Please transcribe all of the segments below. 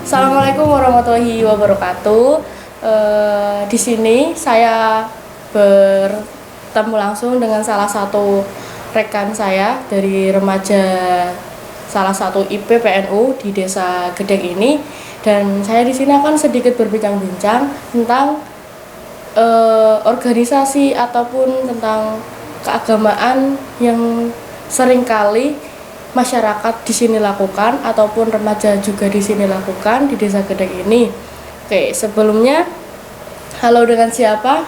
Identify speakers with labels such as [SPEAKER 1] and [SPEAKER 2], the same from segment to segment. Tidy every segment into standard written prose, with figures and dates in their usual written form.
[SPEAKER 1] Assalamualaikum warahmatullahi wabarakatuh. Di sini saya bertemu langsung dengan salah satu rekan saya dari remaja salah satu IP PNU di Desa Gedek ini, dan saya di sini akan sedikit berbincang-bincang tentang organisasi ataupun tentang keagamaan yang seringkali masyarakat di sini lakukan ataupun remaja juga di sini lakukan di Desa Gedek ini. Oke, sebelumnya halo, dengan siapa?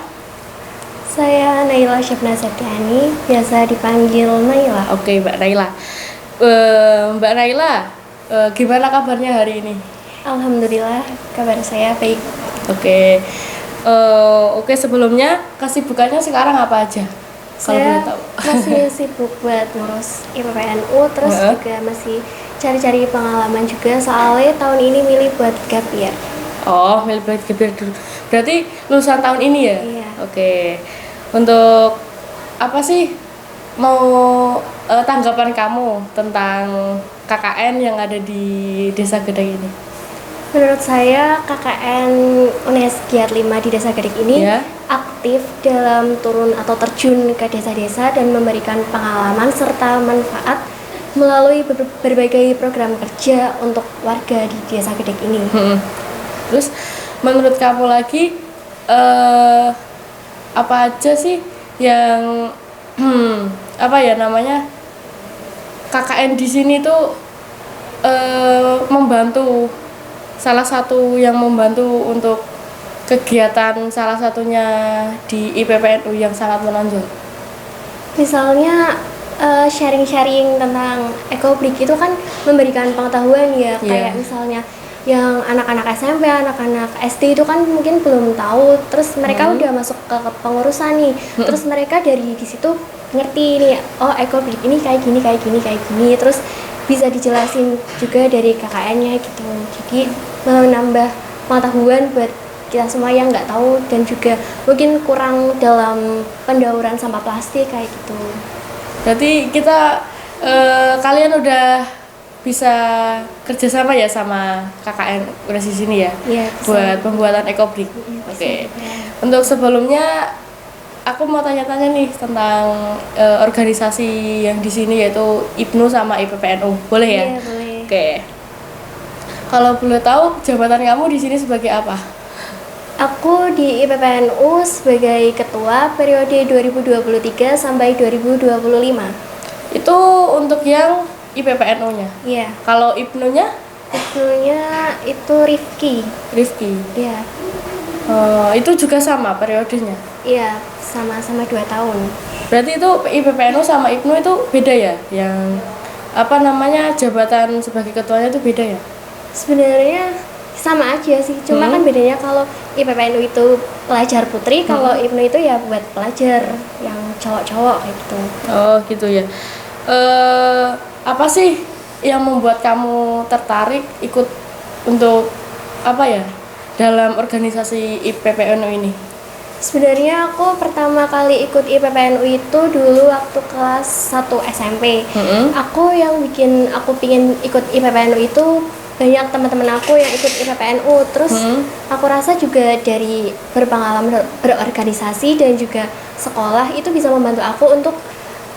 [SPEAKER 2] Saya Naila Syafna Septiani, biasa dipanggil Naila.
[SPEAKER 1] Oke, Mbak Naila. Mbak Naila, gimana kabarnya hari ini?
[SPEAKER 2] Alhamdulillah, kabar saya baik.
[SPEAKER 1] Oke, sebelumnya kesibukannya sekarang apa aja? Kalau boleh
[SPEAKER 2] Saya
[SPEAKER 1] tahu.
[SPEAKER 2] masih sibuk buat ngurus IPPNU, terus juga masih cari-cari pengalaman juga, soalnya tahun ini milih buat gap year.
[SPEAKER 1] Oh, milih gap year dulu. Berarti lulusan tahun ini ya?
[SPEAKER 2] Iya.
[SPEAKER 1] Oke. Untuk apa sih mau tanggapan kamu tentang KKN yang ada di Desa Gedek ini?
[SPEAKER 2] Menurut saya KKN UNES Giat 5 di Desa Gedek ini
[SPEAKER 1] Ya.
[SPEAKER 2] aktif dalam turun atau terjun ke desa-desa dan memberikan pengalaman serta manfaat melalui berbagai program kerja untuk warga di Desa Gedek ini.
[SPEAKER 1] Terus menurut kamu lagi apa aja sih yang apa ya namanya, KKN di sini tuh membantu, salah satu yang membantu untuk kegiatan salah satunya di IPPNU yang sangat menonjol?
[SPEAKER 2] Misalnya sharing-sharing tentang ekobrik itu kan memberikan pengetahuan ya, kayak misalnya yang anak-anak SMP, anak-anak SD itu kan mungkin belum tahu, terus mereka udah masuk ke pengurusan nih, terus mereka dari di situ ngerti nih, oh ekobrik ini kayak gini, kayak gini, kayak gini, terus bisa dijelasin juga dari KKN-nya gitu. Jadi menambah pengetahuan buat kita semua yang nggak tahu dan juga mungkin kurang dalam pendauran sampah plastik kayak gitu.
[SPEAKER 1] Berarti kita kalian udah bisa kerjasama ya sama KKN udah di sini ya?
[SPEAKER 2] Iya,
[SPEAKER 1] buat pembuatan ekobrik. Oke. Untuk sebelumnya aku mau tanya-tanya nih tentang organisasi yang di sini, yaitu IPNU sama IPPNU. Boleh ya?
[SPEAKER 2] Iya, boleh.
[SPEAKER 1] Oke. Kalau boleh tahu jabatan kamu di sini sebagai apa?
[SPEAKER 2] Aku di IPPNU sebagai ketua periode 2023 sampai 2025.
[SPEAKER 1] Itu untuk yang IPPNU-nya.
[SPEAKER 2] Iya.
[SPEAKER 1] Kalau IPNU-nya?
[SPEAKER 2] Itunya itu Rifki.
[SPEAKER 1] Rifki.
[SPEAKER 2] Iya.
[SPEAKER 1] Itu juga sama periodenya?
[SPEAKER 2] Iya, sama-sama 2 tahun.
[SPEAKER 1] Berarti itu IPPNU sama IPNU itu beda ya? Yang apa namanya, jabatan sebagai ketuanya itu beda ya?
[SPEAKER 2] Sebenarnya sama aja sih, cuma kan bedanya kalau IPPNU itu pelajar putri, kalau IPNU itu ya buat pelajar yang cowok-cowok kayak gitu.
[SPEAKER 1] Oh gitu ya. Apa sih yang membuat kamu tertarik ikut untuk apa ya, dalam organisasi IPPNU ini?
[SPEAKER 2] Sebenarnya aku pertama kali ikut IPPNU itu dulu waktu kelas 1 SMP. Aku yang bikin aku pingin ikut IPPNU itu banyak teman-teman aku yang ikut IPPNU, terus aku rasa juga dari berpengalaman berorganisasi dan juga sekolah itu bisa membantu aku untuk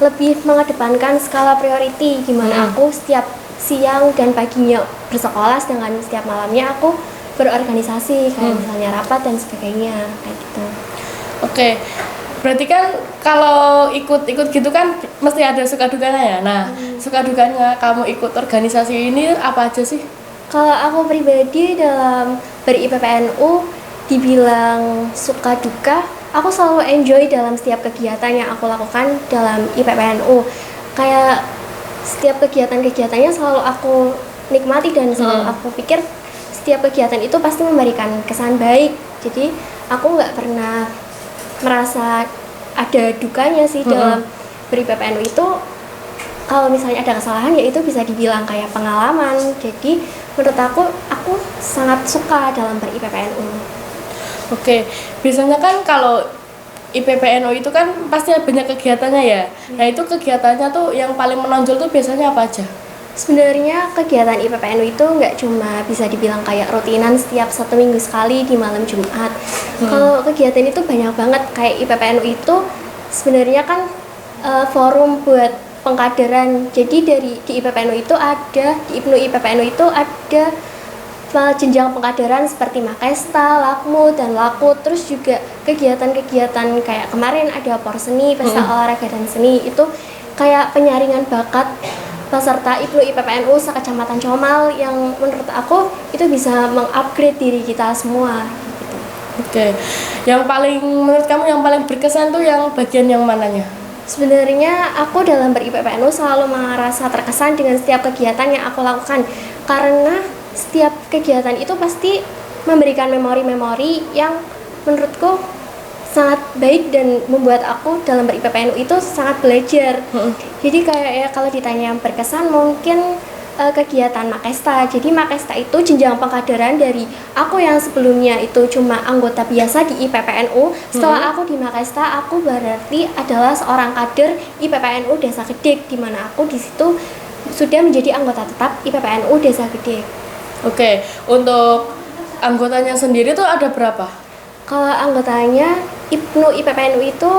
[SPEAKER 2] lebih mengedepankan skala priority, gimana aku setiap siang dan paginya bersekolah, sedangkan setiap malamnya aku berorganisasi kayak misalnya rapat dan sebagainya kayak gitu.
[SPEAKER 1] Oke, berarti kan kalau ikut-ikut gitu kan mesti ada suka dukanya ya. Nah, suka dukanya kamu ikut organisasi ini apa aja sih?
[SPEAKER 2] Kalau aku pribadi dalam ber-IPPNU dibilang suka duka, aku selalu enjoy dalam setiap kegiatan yang aku lakukan dalam IPPNU. Kayak setiap kegiatan-kegiatannya selalu aku nikmati dan selalu aku pikir setiap kegiatan itu pasti memberikan kesan baik. Jadi aku nggak pernah merasa ada dukanya sih dalam ber-IPPNU itu. Kalau misalnya ada kesalahan ya itu bisa dibilang kayak pengalaman. Jadi menurut aku sangat suka dalam ber-IPPNU.
[SPEAKER 1] Oke, biasanya kan kalau IPPNU itu kan pasti banyak kegiatannya ya. Nah, itu kegiatannya tuh yang paling menonjol tuh biasanya apa aja?
[SPEAKER 2] Sebenarnya kegiatan IPPNU itu nggak cuma bisa dibilang kayak rutinan setiap 1 minggu sekali di malam Jumat. Kalau kegiatan itu banyak banget. Kayak IPPNU itu sebenarnya kan forum buat pengkaderan. Jadi di IPPNU itu ada, di IPNU IPPNU itu ada jenjang pengkaderan seperti Makesta, Lakmu, dan Lakut. Terus juga kegiatan-kegiatan kayak kemarin ada Porseni, Pesta Olahraga dan Seni. Itu kayak penyaringan bakat peserta IPNU IPPNU sekecamatan Comal yang menurut aku itu bisa mengupgrade diri kita semua gitu.
[SPEAKER 1] Oke. Yang paling menurut kamu yang paling berkesan tuh yang bagian yang mananya?
[SPEAKER 2] Sebenarnya aku dalam ber-IPPNU selalu merasa terkesan dengan setiap kegiatan yang aku lakukan karena setiap kegiatan itu pasti memberikan memori-memori yang menurutku sangat baik dan membuat aku dalam ber-IPPNU itu sangat belajar. Jadi kayak ya kalau ditanya yang berkesan mungkin kegiatan Makesta. Jadi Makesta itu jenjang pengkaderan dari aku yang sebelumnya itu cuma anggota biasa di IPPNU. Setelah aku di Makesta, aku berarti adalah seorang kader IPPNU Desa Gedek, di mana aku di situ sudah menjadi anggota tetap IPPNU Desa Gedek.
[SPEAKER 1] Oke, untuk anggotanya sendiri tuh ada berapa?
[SPEAKER 2] Kalau anggotanya IPNU IPPNU itu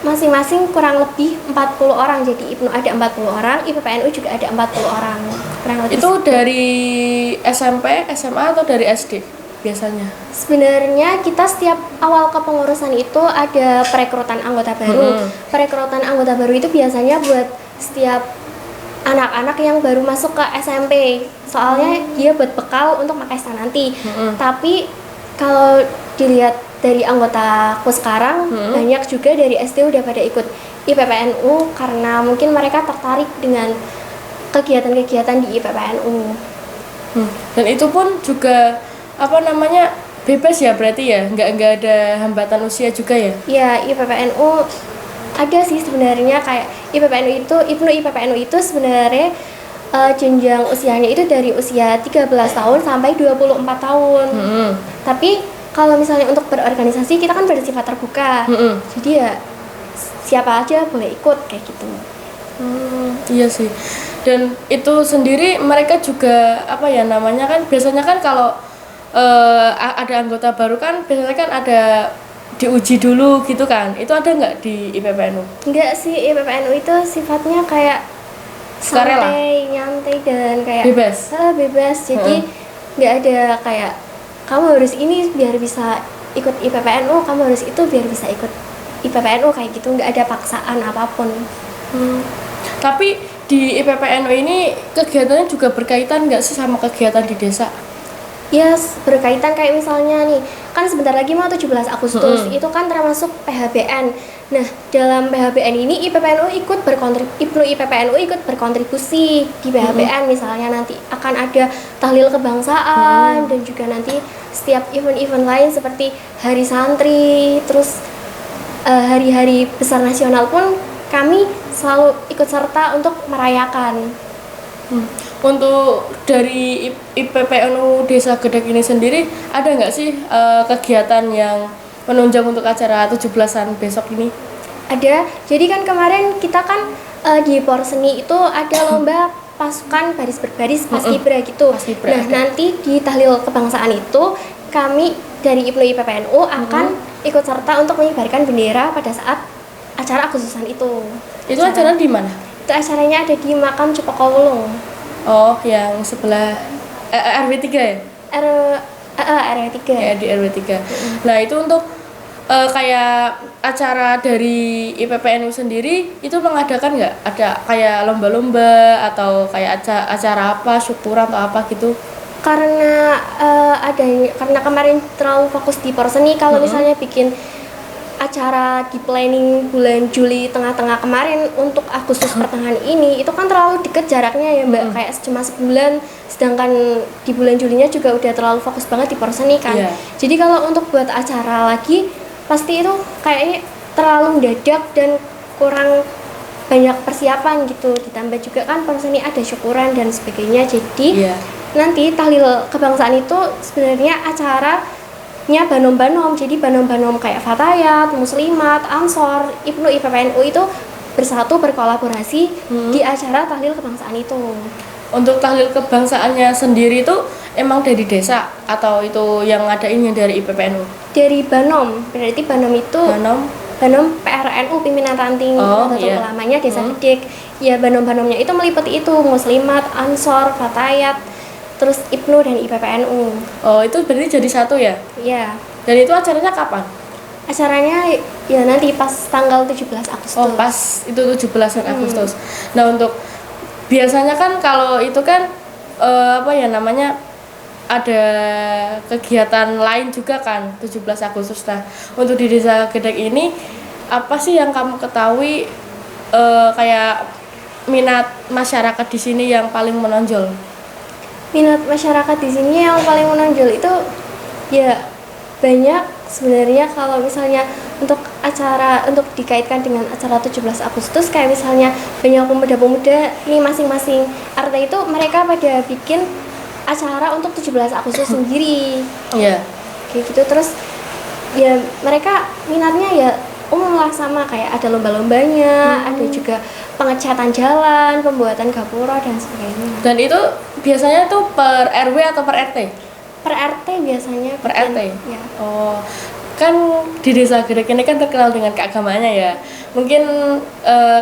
[SPEAKER 2] masing-masing kurang lebih 40 orang. Jadi IPNU ada 40 orang, IPPNU juga ada 40 orang. Kurang lebih
[SPEAKER 1] Itu dari SMP, SMA atau dari SD biasanya?
[SPEAKER 2] Sebenarnya kita setiap awal kepengurusan itu ada perekrutan anggota baru. Perekrutan anggota baru itu biasanya buat setiap anak-anak yang baru masuk ke SMP. Soalnya dia buat bekal untuk Makesta nanti. Tapi kalau dilihat dari anggotaku sekarang banyak juga dari SD udah pada ikut IPPNU karena mungkin mereka tertarik dengan kegiatan-kegiatan di IPPNU.
[SPEAKER 1] Dan itu pun juga bebas ya berarti ya, nggak ada hambatan usia juga ya?
[SPEAKER 2] Ya, IPPNU ada sih sebenarnya kayak IPNU IPPNU itu sebenarnya jenjang usianya itu dari usia 13 tahun sampai 24 tahun. Tapi kalau misalnya untuk berorganisasi kita kan bersifat terbuka. Jadi ya siapa aja boleh ikut kayak gitu.
[SPEAKER 1] Iya sih. Dan itu sendiri mereka juga kan biasanya kan kalau ada anggota baru kan biasanya kan ada diuji dulu gitu kan. Itu ada nggak di IPPNU?
[SPEAKER 2] Enggak sih, IPPNU itu sifatnya kayak santai, nyantai dan kayak bebas. Jadi nggak ada kayak kamu harus ini biar bisa ikut IPPNU, kamu harus itu biar bisa ikut IPPNU kayak gitu, nggak ada paksaan apapun.
[SPEAKER 1] Tapi di IPPNU ini kegiatannya juga berkaitan nggak sih sama kegiatan di desa?
[SPEAKER 2] Yes, berkaitan kayak misalnya nih, kan sebentar lagi mau 17 Agustus, itu kan termasuk PHBN. Nah, dalam PHBN ini IPPNU IPNU IPPNU ikut berkontribusi di PHBN. Misalnya nanti akan ada tahlil kebangsaan dan juga nanti setiap event-event lain seperti Hari Santri, terus hari-hari besar nasional pun kami selalu ikut serta untuk merayakan.
[SPEAKER 1] Untuk dari IPPNU Desa Gedek ini sendiri ada nggak sih kegiatan yang menunjang untuk acara 17-an besok ini?
[SPEAKER 2] Ada. Jadi kan kemarin kita kan di Porseni itu ada lomba pasukan baris berbaris Paskibra gitu. Nah, nanti di tahlil kebangsaan itu kami dari IPNU IPPNU akan ikut serta untuk mengibarkan bendera pada saat acara Agustusan itu.
[SPEAKER 1] Itu acara di mana?
[SPEAKER 2] Itu acaranya ada di Makam Cepokowulung.
[SPEAKER 1] Oh, yang sebelah RW 3 ya?
[SPEAKER 2] RW 3.
[SPEAKER 1] Ya, di RW 3. Nah, itu untuk kayak acara dari IPPNU sendiri itu mengadakan nggak? Ada kayak lomba-lomba atau kayak acara apa, syukuran atau apa gitu?
[SPEAKER 2] Karena karena kemarin terlalu fokus di Porseni, kalau misalnya bikin acara di planning bulan Juli tengah-tengah kemarin untuk Agustus pertengahan ini itu kan terlalu deket jaraknya ya Mbak, kayak cuma sebulan, sedangkan di bulan Julinya juga udah terlalu fokus banget di Porseni kan. Jadi kalau untuk buat acara lagi pasti itu kayaknya terlalu mendadak dan kurang banyak persiapan gitu, ditambah juga kan Porseni ada syukuran dan sebagainya. Jadi nanti tahlil kebangsaan itu sebenarnya acaranya banom-banom, jadi banom-banom kayak Fatayat, Muslimat, Ansor, IPNU IPPNU itu bersatu berkolaborasi di acara tahlil kebangsaan itu.
[SPEAKER 1] Untuk tahlil kebangsaannya sendiri itu emang dari desa atau itu yang ngadainnya dari IPPNU?
[SPEAKER 2] Dari Banom, berarti Banom itu
[SPEAKER 1] Banom?
[SPEAKER 2] Banom PRNU pimpinan ranting
[SPEAKER 1] Iya.
[SPEAKER 2] ulamanya Desa Gedek. Ya Banom-banomnya itu meliputi itu Muslimat, Ansor, Fatayat, terus IPNU dan IPPNU.
[SPEAKER 1] Oh, itu berarti jadi satu ya?
[SPEAKER 2] Ya,
[SPEAKER 1] Dan itu acaranya kapan?
[SPEAKER 2] acaranya ya nanti pas tanggal 17 Agustus.
[SPEAKER 1] Oh, pas itu 17 Agustus. Nah, untuk biasanya kan kalau itu kan apa ya namanya, ada kegiatan lain juga kan 17 Agustus. Nah, untuk di Desa Gedek ini apa sih yang kamu ketahui kayak minat masyarakat di sini yang paling menonjol?
[SPEAKER 2] Minat masyarakat di sini yang paling menonjol itu ya banyak sebenarnya. Kalau misalnya untuk acara, untuk dikaitkan dengan acara 17 Agustus kayak misalnya banyak pemuda-pemuda ini masing-masing RT itu mereka pada bikin acara untuk 17 Agustus sendiri
[SPEAKER 1] Iya.
[SPEAKER 2] kayak gitu. Terus ya mereka minatnya ya umum lah, sama kayak ada lomba-lombanya, ada juga pengecatan jalan, pembuatan gapura dan sebagainya.
[SPEAKER 1] Dan itu biasanya tuh per RW atau per RT?
[SPEAKER 2] Per RT biasanya.
[SPEAKER 1] Per
[SPEAKER 2] bikin,
[SPEAKER 1] RT?
[SPEAKER 2] ya.
[SPEAKER 1] Oh, kan di Desa Gedek ini kan terkenal dengan keagamaannya ya. Mungkin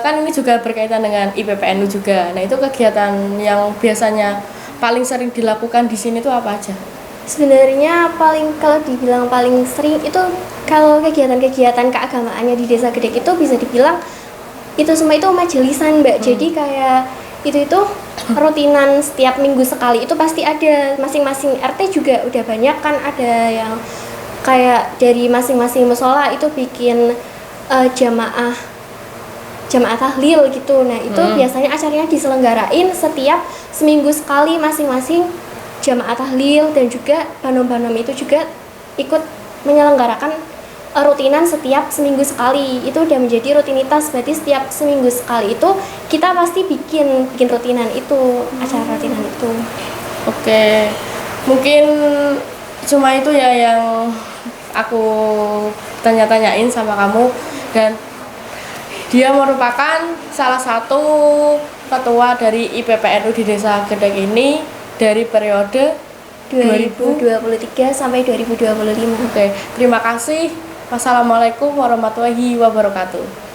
[SPEAKER 1] kan ini juga berkaitan dengan IPPNU juga. Nah, itu kegiatan yang biasanya paling sering dilakukan di sini tuh apa aja?
[SPEAKER 2] Sebenarnya kalau dibilang paling sering itu kalau kegiatan-kegiatan keagamaannya di Desa Gedek itu bisa dibilang itu semua itu majelisan, Mbak. Jadi kayak itu rutinan setiap minggu sekali itu pasti ada. Masing-masing RT juga udah banyak kan, ada yang kayak dari masing-masing musola itu bikin jamaah tahlil gitu. Nah, itu biasanya acaranya diselenggarain setiap seminggu sekali, masing-masing jamaah tahlil dan juga banom-banom itu juga ikut menyelenggarakan rutinan setiap seminggu sekali. Itu udah menjadi rutinitas, berarti setiap seminggu sekali itu kita pasti bikin rutinan itu, acara rutinan itu.
[SPEAKER 1] Oke, mungkin cuma itu ya yang aku tanya-tanyain sama kamu. Dan dia merupakan salah satu ketua dari IPPNU di Desa Gedek ini dari periode
[SPEAKER 2] 2023 sampai 2025.
[SPEAKER 1] Oke, terima kasih. Wassalamualaikum warahmatullahi wabarakatuh.